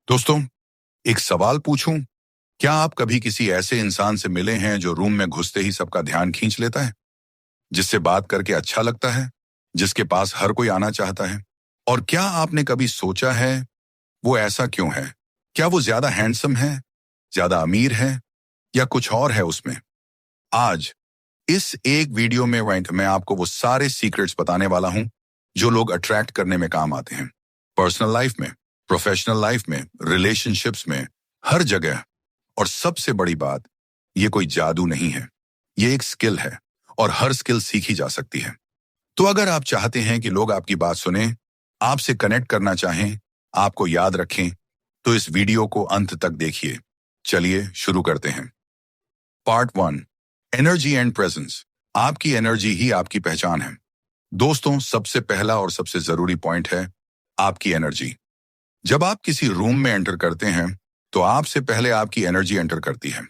दोस्तों, एक सवाल पूछूं? क्या आप कभी किसी ऐसे इंसान से मिले हैं जो रूम में घुसते ही सबका ध्यान खींच लेता है, जिससे बात करके अच्छा लगता है, जिसके पास हर कोई आना चाहता है? और क्या आपने कभी सोचा है वो ऐसा क्यों है? क्या वो ज्यादा हैंडसम है, ज्यादा अमीर है, या कुछ और है उसमें? आज इस एक वीडियो में मैं आपको वो सारे सीक्रेट्स बताने वाला हूं जो लोग अट्रैक्ट करने में काम आते हैं। पर्सनल लाइफ में, प्रोफेशनल लाइफ में, रिलेशनशिप्स में, हर जगह। और सबसे बड़ी बात, ये कोई जादू नहीं है, ये एक स्किल है और हर स्किल सीखी जा सकती है। तो अगर आप चाहते हैं कि लोग आपकी बात सुने, आपसे कनेक्ट करना चाहें, आपको याद रखें, तो इस वीडियो को अंत तक देखिए। चलिए शुरू करते हैं। Part 1, energy and presence. आपकी एनर्जी ही आपकी पहचान है। दोस्तों, सबसे पहला और सबसे जरूरी पॉइंट है आपकी एनर्जी। जब आप किसी रूम में एंटर करते हैं, तो आपसे पहले आपकी एनर्जी एंटर करती है।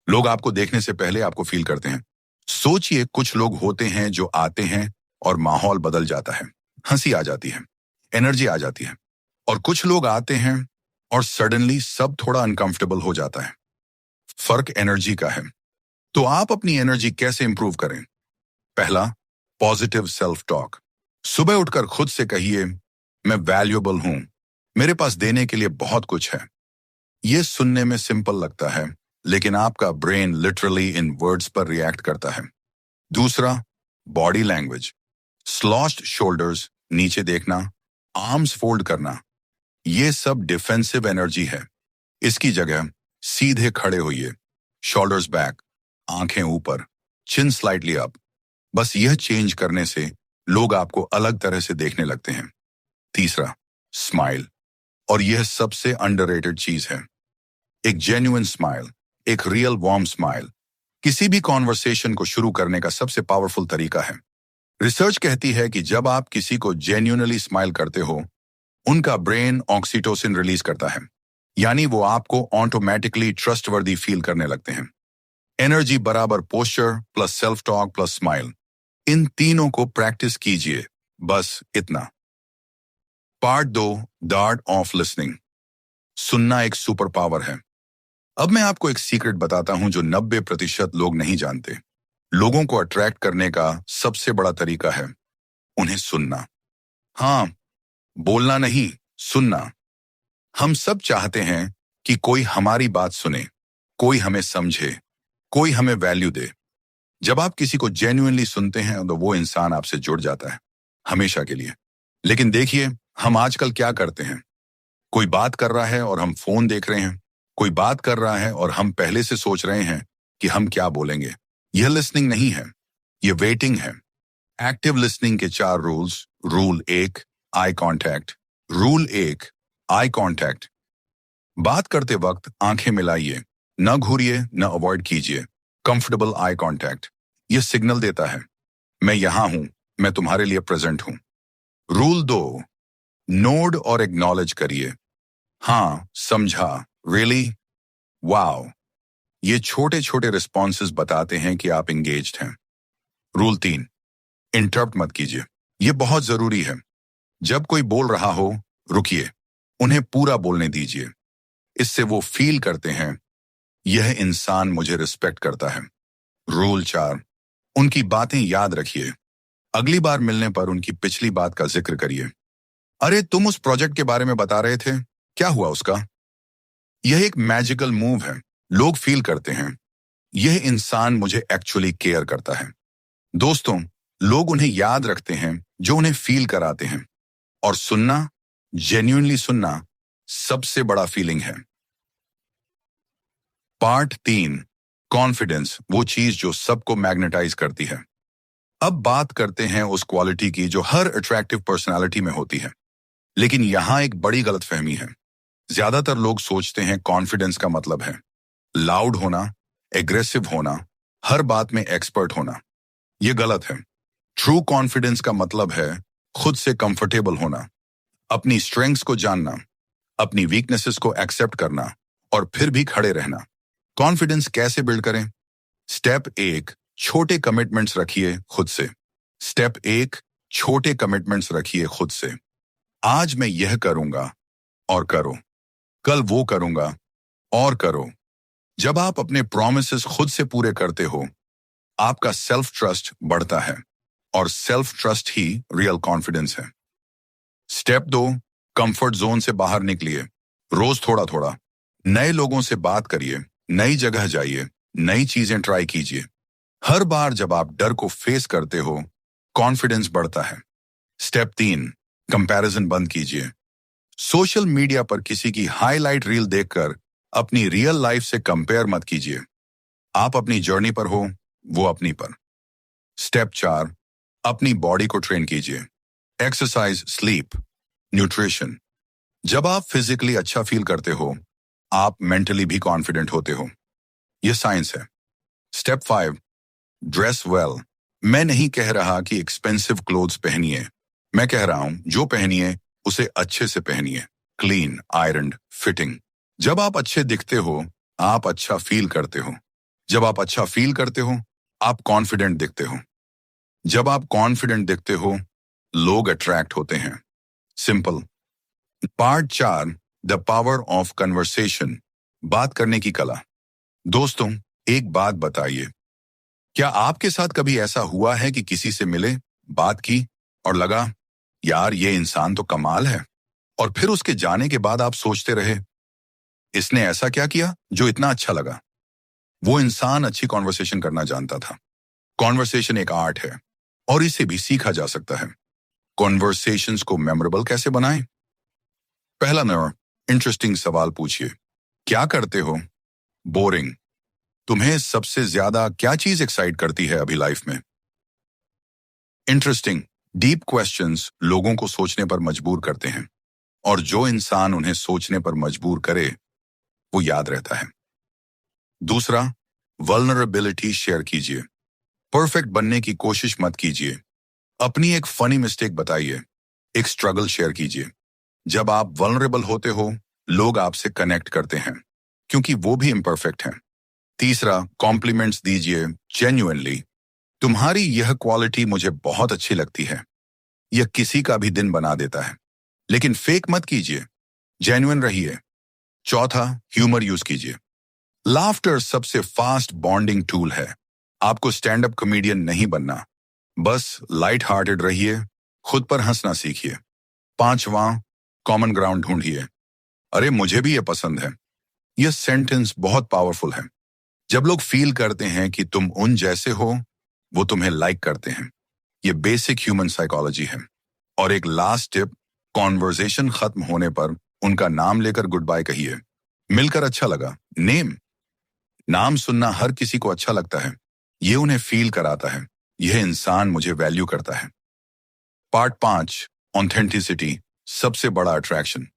लोग आपको देखने से पहले आपको फील करते हैं। सोचिए, कुछ लोग होते हैं जो आते हैं और माहौल बदल जाता है, हंसी आ जाती है, एनर्जी आ जाती है। और कुछ लोग आते हैं और सडनली सब थोड़ा अनकंफर्टेबल हो जाता है। फर्क एनर्जी का है। तो आप अपनी एनर्जी कैसे इंप्रूव करें? पहला, पॉजिटिव सेल्फ टॉक। सुबह उठकर खुद से कहिए, मैं वैल्यूएबल हूं, मेरे पास देने के लिए बहुत कुछ है। ये सुनने में सिंपल लगता है, लेकिन आपका ब्रेन लिटरली इन वर्ड्स पर रिएक्ट करता है। दूसरा, बॉडी लैंग्वेज। स्लॉच्ड शोल्डर्स, नीचे देखना, आर्म्स फोल्ड करना, ये सब डिफेंसिव एनर्जी है। इसकी जगह सीधे खड़े होइए, शोल्डर्स बैक, आंखें ऊपर, चिन स्लाइटली अप। बस यह चेंज करने से लोग आपको अलग तरह से देखने लगते हैं। तीसरा, स्माइल। और यह सबसे अंडररेटेड चीज है। एक जेन्युइन स्माइल, एक रियल वार्म स्माइल, किसी भी कॉन्वर्सेशन को शुरू करने का सबसे पावरफुल तरीका है। रिसर्च कहती है कि जब आप किसी को जेन्युइनली स्माइल करते हो, उनका ब्रेन ऑक्सीटोसिन रिलीज करता है, यानी वो आपको ऑटोमेटिकली ट्रस्टवर्दी फील करने लगते हैं। एनर्जी बराबर posture plus self talk plus smile, इन तीनों को प्रैक्टिस कीजिए, बस इतना। Part 2, the art of listening. सुनना एक सुपर पावर है। अब मैं आपको एक सीक्रेट बताता हूं जो 90% लोग नहीं जानते। लोगों को अट्रैक्ट करने का सबसे बड़ा तरीका है उन्हें सुनना। हाँ, बोलना नहीं, सुनना। हम सब चाहते हैं कि कोई हमारी बात सुने, कोई हमें समझे, कोई हमें वैल्यू दे। जब आप किसी को जेन्युइनली सुनते हैं तो वो इंसान आपसे जुड़ जाता है, हमेशा के लिए। लेकिन देखिए, हम आजकल क्या करते हैं? कोई बात कर रहा है और हम फोन देख रहे हैं। कोई बात कर रहा है और हम पहले से सोच रहे हैं कि हम क्या बोलेंगे। यह लिसनिंग नहीं है, यह वेटिंग है। एक्टिव लिसनिंग के 4 rules. Rule 1, eye contact. Rule 1, eye contact. बात करते वक्त आंखें मिलाइए, न घूरिए, न अवॉइड कीजिए। कंफर्टेबल आई कांटेक्ट, यह सिग्नल देता है मैं यहां हूं, मैं तुम्हारे लिए प्रेजेंट हूं। रूल 2, नोड और एक्नॉलेज करिए। हाँ, समझा, रियली, वाओ। ये छोटे छोटे रिस्पॉन्सेज बताते हैं कि आप एंगेज्ड हैं। रूल 3, इंटरप्ट मत कीजिए। ये बहुत जरूरी है। जब कोई बोल रहा हो, रुकिए, उन्हें पूरा बोलने दीजिए। इससे वो फील करते हैं यह इंसान मुझे रिस्पेक्ट करता है। रूल 4, उनकी बातें याद रखिए। अगली बार मिलने पर उनकी पिछली बात का जिक्र करिए। अरे, तुम उस प्रोजेक्ट के बारे में बता रहे थे, क्या हुआ उसका? यह एक मैजिकल मूव है। लोग फील करते हैं यह इंसान मुझे एक्चुअली केयर करता है। दोस्तों, लोग उन्हें याद रखते हैं जो उन्हें फील कराते हैं। और सुनना, जेन्युइनली सुनना, सबसे बड़ा फीलिंग है। पार्ट 3, कॉन्फिडेंस, वो चीज जो सबको मैग्नेटाइज करती है। अब बात करते हैं उस क्वालिटी की जो हर अट्रैक्टिव पर्सनालिटी में होती है। लेकिन यहां एक बड़ी गलतफहमी है। ज्यादातर लोग सोचते हैं कॉन्फिडेंस का मतलब है लाउड होना, एग्रेसिव होना, हर बात में एक्सपर्ट होना। यह गलत है। ट्रू कॉन्फिडेंस का मतलब है खुद से कंफर्टेबल होना, अपनी स्ट्रेंथ्स को जानना, अपनी वीकनेसेस को एक्सेप्ट करना और फिर भी खड़े रहना। कॉन्फिडेंस कैसे बिल्ड करें? स्टेप 1, छोटे कमिटमेंट्स रखिए खुद से। स्टेप 1, छोटे कमिटमेंट्स रखिए खुद से। आज मैं यह करूंगा, और करो। कल वो करूंगा और करो। जब आप अपने प्रॉमिसेस खुद से पूरे करते हो, आपका सेल्फ ट्रस्ट बढ़ता है और सेल्फ ट्रस्ट ही रियल कॉन्फिडेंस है। स्टेप 2, कंफर्ट जोन से बाहर निकलिए। रोज थोड़ा थोड़ा नए लोगों से बात करिए, नई जगह जाइए, नई चीजें ट्राई कीजिए। हर बार जब आप डर को फेस करते हो, कॉन्फिडेंस बढ़ता है। स्टेप 3, कंपैरिजन बंद कीजिए। सोशल मीडिया पर किसी की हाईलाइट रील देखकर अपनी रियल लाइफ से कंपेयर मत कीजिए। आप अपनी जर्नी पर हो, वो अपनी पर। स्टेप 4, अपनी बॉडी को ट्रेन कीजिए। Exercise, sleep, nutrition. जब आप फिजिकली अच्छा फील करते हो, आप मेंटली भी कॉन्फिडेंट होते हो। यह साइंस है। Step 5, dress well. मैं नहीं कह रहा कि एक्सपेंसिव क्लोथ्स पहनिए। मैं कह रहा हूं जो पहनिए उसे अच्छे से पहनिए। Clean, ironed, fitting. जब आप अच्छे दिखते हो, आप अच्छा फील करते हो। जब आप अच्छा फील करते हो, आप कॉन्फिडेंट दिखते हो। जब आप कॉन्फिडेंट दिखते हो, लोग अट्रैक्ट होते हैं। Simple. Part 4, the power of conversation. बात करने की कला। दोस्तों, एक बात बताइए, क्या आपके साथ कभी ऐसा हुआ है कि किसी से मिले, बात की और लगा, यार ये इंसान तो कमाल है, और फिर उसके जाने के बाद आप सोचते रहे, इसने ऐसा क्या किया जो इतना अच्छा लगा? वो इंसान अच्छी कॉन्वर्सेशन करना जानता था। कॉन्वर्सेशन एक आर्ट है और इसे भी सीखा जा सकता है। कॉन्वर्सेशंस को मेमोरेबल कैसे बनाएं? पहला नंबर, इंटरेस्टिंग सवाल पूछिए। क्या करते हो? बोरिंग। तुम्हें सबसे ज्यादा क्या चीज एक्साइट करती है अभी लाइफ में? इंटरेस्टिंग, डीप क्वेश्चंस लोगों को सोचने पर मजबूर करते हैं, और जो इंसान उन्हें सोचने पर मजबूर करे, वो याद रहता है। दूसरा, वल्नरेबिलिटी शेयर कीजिए। परफेक्ट बनने की कोशिश मत कीजिए। अपनी एक फनी मिस्टेक बताइए, एक स्ट्रगल शेयर कीजिए। जब आप वल्नरेबल होते हो, लोग आपसे कनेक्ट करते हैं, क्योंकि वो भी इम्परफेक्ट हैं। तीसरा, कॉम्प्लीमेंट्स दीजिए जेन्युइनली। तुम्हारी यह क्वालिटी मुझे बहुत अच्छी लगती है। यह किसी का भी दिन बना देता है। लेकिन फेक मत कीजिए, जेन्युइन रहिए। चौथा, ह्यूमर यूज कीजिए। लाफ्टर सबसे फास्ट बॉन्डिंग टूल है। आपको स्टैंड अप कॉमेडियन नहीं बनना, बस लाइट हार्टेड रहिए, खुद पर हंसना सीखिए। पांचवा, कॉमन ग्राउंड ढूंढिए। अरे मुझे भी ये पसंद है। यह सेंटेंस बहुत पावरफुल है। जब लोग फील करते हैं कि तुम उन जैसे हो, वो तुम्हें लाइक करते हैं। ये बेसिक ह्यूमन साइकोलॉजी है। और एक लास्ट टिप, कॉन्वर्सेशन खत्म होने पर उनका नाम लेकर गुड बाय कहिए। मिलकर अच्छा लगा। नाम सुनना हर किसी को अच्छा लगता है। ये उन्हें फील कराता है, यह इंसान मुझे वैल्यू करता है। पार्ट 5, ऑथेंटिसिटी, सबसे बड़ा अट्रैक्शन।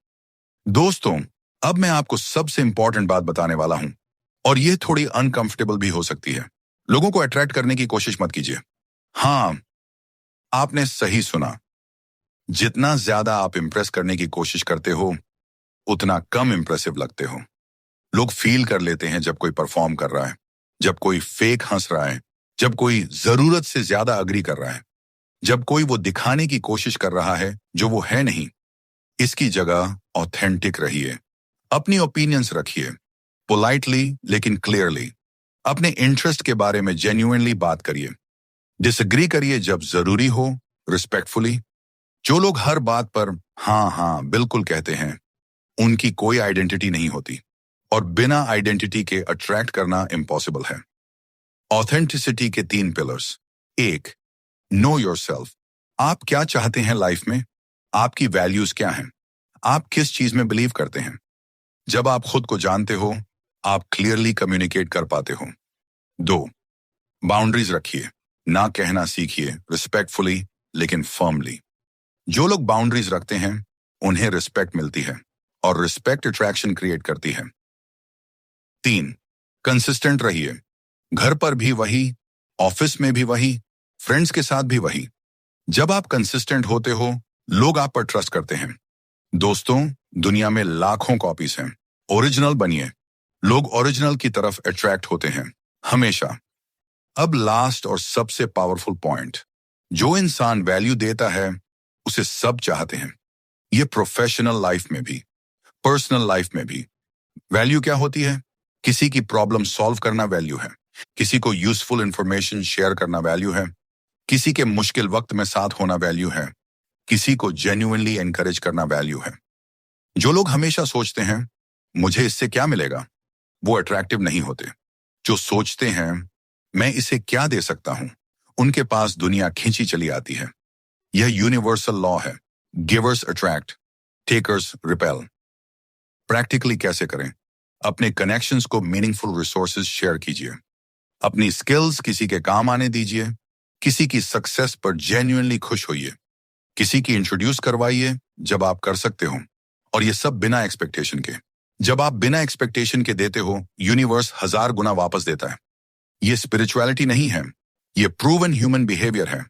दोस्तों, अब मैं आपको सबसे इंपॉर्टेंट बात बताने वाला हूं, और यह थोड़ी अनकंफर्टेबल भी हो सकती है। लोगों को अट्रैक्ट करने की कोशिश मत कीजिए। हाँ, आपने सही सुना। जितना ज्यादा आप इंप्रेस करने की कोशिश करते हो, उतना कम इंप्रेसिव लगते हो। लोग फील कर लेते हैं जब कोई परफॉर्म कर रहा है, जब कोई फेक हंस रहा है, जब कोई जरूरत से ज्यादा अग्री कर रहा है, जब कोई वो दिखाने की कोशिश कर रहा है जो वो है नहीं। इसकी जगह ऑथेंटिक रहिए। अपनी ओपिनियंस रखिए, पोलाइटली लेकिन क्लियरली। अपने इंटरेस्ट के बारे में जेन्युइनली बात करिए। डिसएग्री करिए जब जरूरी हो, रिस्पेक्टफुली। जो लोग हर बात पर हाँ हाँ बिल्कुल कहते हैं, उनकी कोई आइडेंटिटी नहीं होती, और बिना आइडेंटिटी के अट्रैक्ट करना इम्पॉसिबल है। ऑथेंटिसिटी के 3 पिलर्स। 1, no yourself. आप क्या चाहते हैं लाइफ में? आपकी वैल्यूज क्या हैं? आप किस चीज में बिलीव करते हैं? जब आप खुद को जानते हो, आप क्लियरली कम्युनिकेट कर पाते हो। 2, बाउंड्रीज रखिए। ना कहना सीखिए, रिस्पेक्टफुली लेकिन फर्मली। जो लोग बाउंड्रीज रखते हैं, उन्हें रिस्पेक्ट मिलती है, और रिस्पेक्ट अट्रैक्शन क्रिएट करती है। 3, कंसिस्टेंट रहिए। घर पर भी वही, ऑफिस में भी वही, फ्रेंड्स के साथ भी वही। जब आप कंसिस्टेंट होते हो, लोग आप पर ट्रस्ट करते हैं। दोस्तों, दुनिया में लाखों कॉपीज हैं, ओरिजिनल बनिए। लोग ओरिजिनल की तरफ अट्रैक्ट होते हैं, हमेशा। अब लास्ट और सबसे पावरफुल पॉइंट, जो इंसान वैल्यू देता है, उसे सब चाहते हैं। ये प्रोफेशनल लाइफ में भी। पर्सनल लाइफ में भी। वैल्यू क्या होती है? किसी की प्रॉब्लम सॉल्व करना वैल्यू है, किसी को यूजफुल इंफॉर्मेशन शेयर करना वैल्यू है, किसी के मुश्किल वक्त में साथ होना वैल्यू है, किसी को जेन्युइनली एनकरेज करना वैल्यू है। जो लोग हमेशा सोचते हैं मुझे इससे क्या मिलेगा, वो अट्रैक्टिव नहीं होते। जो सोचते हैं मैं इसे क्या दे सकता हूं, उनके पास दुनिया खींची चली आती है। यह यूनिवर्सल लॉ है, givers attract, takers repel. Practically कैसे करें? अपने कनेक्शंस को मीनिंगफुल रिसोर्सेज शेयर कीजिए, अपनी स्किल्स किसी के काम आने दीजिए, किसी की सक्सेस पर जेन्युइनली खुश होइए, किसी की इंट्रोड्यूस करवाइए जब आप कर सकते हो, और ये सब बिना एक्सपेक्टेशन के। जब आप बिना एक्सपेक्टेशन के देते हो, यूनिवर्स 1000 गुना वापस देता है। ये स्पिरिचुअलिटी नहीं है, ये प्रूवन ह्यूमन बिहेवियर है।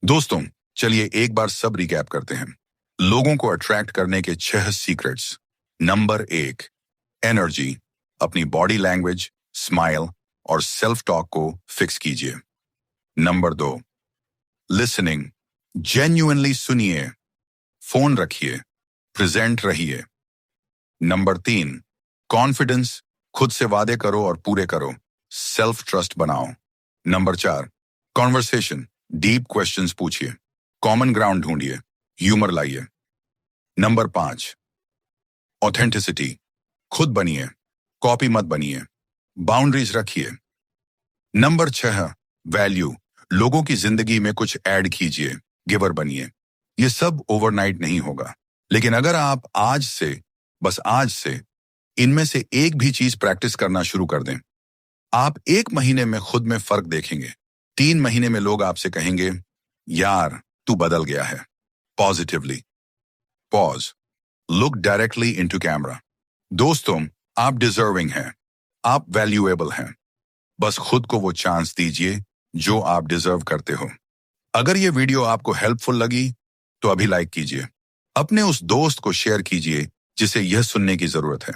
दोस्तों, चलिए एक बार सब रिकैप करते हैं। लोगों को अट्रैक्ट करने के 6 सीक्रेट्स। Number 1, energy. अपनी बॉडी लैंग्वेज, स्माइल और सेल्फ टॉक को फिक्स कीजिए। Number 2, listening. जेन्युइनली सुनिए, फोन रखिए, प्रेजेंट रहिए। Number 3, confidence. खुद से वादे करो और पूरे करो, सेल्फ ट्रस्ट बनाओ। Number 4, conversation. डीप क्वेश्चंस पूछिए, कॉमन ग्राउंड ढूंढिए, ह्यूमर लाइए। Number 5, authenticity. खुद बनिए, कॉपी मत बनिए, बाउंड्रीज रखिए। Number 6, value. लोगों की जिंदगी में कुछ ऐड कीजिए, गिवर बनिए। ये सब ओवरनाइट नहीं होगा, लेकिन अगर आप आज से, बस आज से, इनमें से एक भी चीज प्रैक्टिस करना शुरू कर दें, आप 1 महीने में खुद में फर्क देखेंगे। 3 महीने में लोग आपसे कहेंगे, यार तू बदल गया है। Positively. Pause, look directly into camera. दोस्तों, आप डिजर्विंग हैं, आप वैल्यूएबल हैं। बस खुद को वो चांस दीजिए जो आप डिजर्व करते हो। अगर ये वीडियो आपको हेल्पफुल लगी तो अभी लाइक कीजिए, अपने उस दोस्त को शेयर कीजिए जिसे यह सुनने की जरूरत है,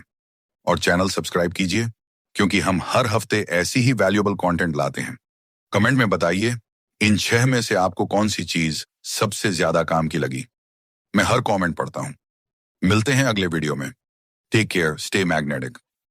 और चैनल सब्सक्राइब कीजिए, क्योंकि हम हर हफ्ते ऐसी ही वैल्यूएबल कंटेंट लाते हैं। कमेंट में बताइए इन 6 में से आपको कौन सी चीज सबसे ज्यादा काम की लगी। मैं हर कमेंट पढ़ता हूं। मिलते हैं अगले वीडियो में। Take care, stay magnetic.